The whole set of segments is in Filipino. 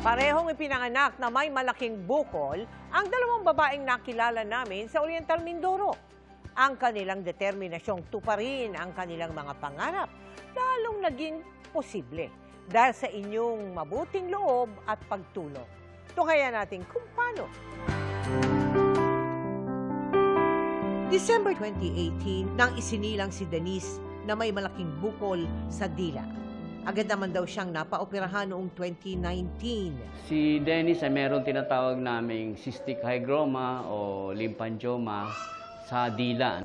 Parehong ipinanganak na may malaking bukol ang dalawang babaeng nakilala namin sa Oriental Mindoro. Ang kanilang determinasyong tuparin ang kanilang mga pangarap, lalong naging posible dahil sa inyong mabuting loob at pagtulong. Tunghayan natin kung paano. December 2018 nang isinilang si Denise na may malaking bukol sa dila. Agad naman daw siyang napaoperahan noong 2019. Si Dennis ay meron tinatawag naming cystic hygroma o lymphangioma sa dila.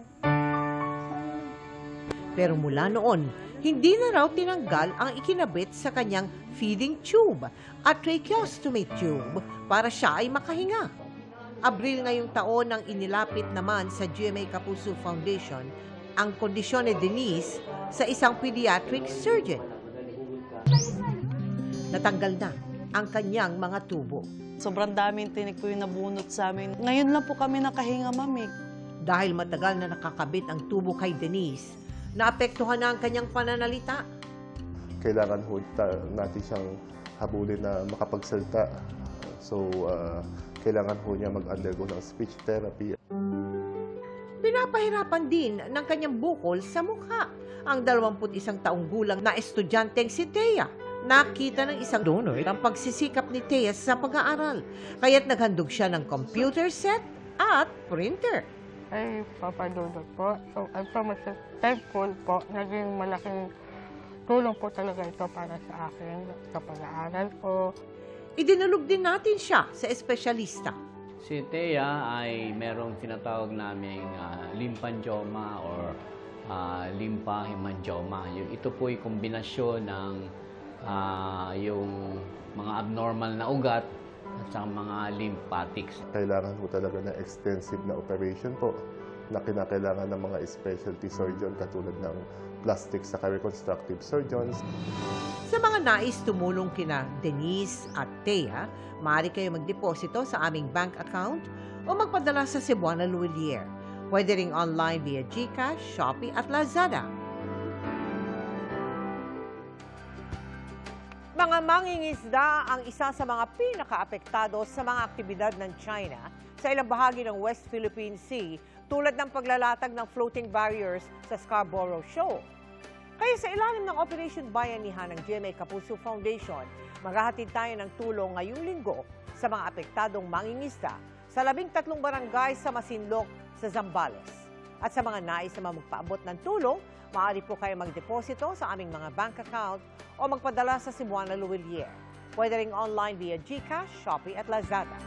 Pero mula noon, hindi na raw tinanggal ang ikinabit sa kanyang feeding tube at tracheostomy tube para siya ay makahinga. Abril ngayong taon nang inilapit naman sa GMA Kapuso Foundation ang kondisyon ni Denise sa isang pediatric surgeon. Natanggal na ang kanyang mga tubo. Sobrang daming tinik po yung nabunot sa amin. Ngayon lang po kami nakahinga, mami. Dahil matagal na nakakabit ang tubo kay Denise, naapektuhan na ang kanyang pananalita. Kailangan ho natin siyang habulin na makapagsalita. So, kailangan ho niya mag-undergo ng speech therapy. Pinapahirapan din ng kanyang bukol sa mukha ang 21 taong gulang na estudyanteng si Thea. Nakita ng isang donor ang pagsisikap ni Thea sa pag-aaral, kaya't naghandog siya ng computer set at printer. Ay, papadudot po. So, I'm so much thankful po. Naging malaking tulong po talaga ito para sa akin sa pag-aaral ko. Idinulog din natin siya sa espesyalista. Si Thea ay merong tinatawag naming lymphangioma or lymphahemangioma. Ito po ay kombinasyon ng yung mga abnormal na ugat at sa mga lymphatics. Kailangan ho talaga ng extensive na operation po na kinakailangan ng mga specialty surgeon katulad ng plastic sa reconstructive surgeons. Sa mga nais tumulong kina Denise at Thea, maaari kayo magdeposito sa aming bank account o magpadala sa Cebuana Luwilier. Pwede ring online via GCash, Shopee at Lazada. Mga mangingisda ang isa sa mga pinakaapektado sa mga aktibidad ng China sa ilang bahagi ng West Philippine Sea tulad ng paglalatag ng floating barriers sa Scarborough Shoal. Kaya sa ilalim ng Operation Bayanihan ng GMA Kapuso Foundation, maghahatid tayo ng tulong ngayong linggo sa mga apektadong mangingisda sa 13 barangay sa Masinloc sa Zambales. At sa mga nais na magpaabot ng tulong, maaari po kayo magdeposito sa aming mga bank account o magpadala sa Cebuana Luwilier. Pwede ring online via GCash, Shopee at Lazada.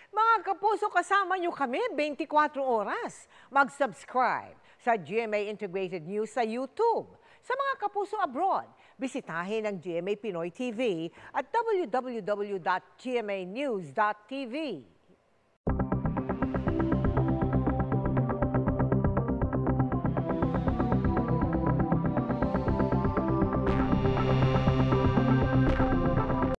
Mga kapuso, kasama nyo kami 24 oras. Mag-subscribe sa GMA Integrated News sa YouTube. Sa mga kapuso abroad, bisitahin ang GMA Pinoy TV at www.gmanews.tv.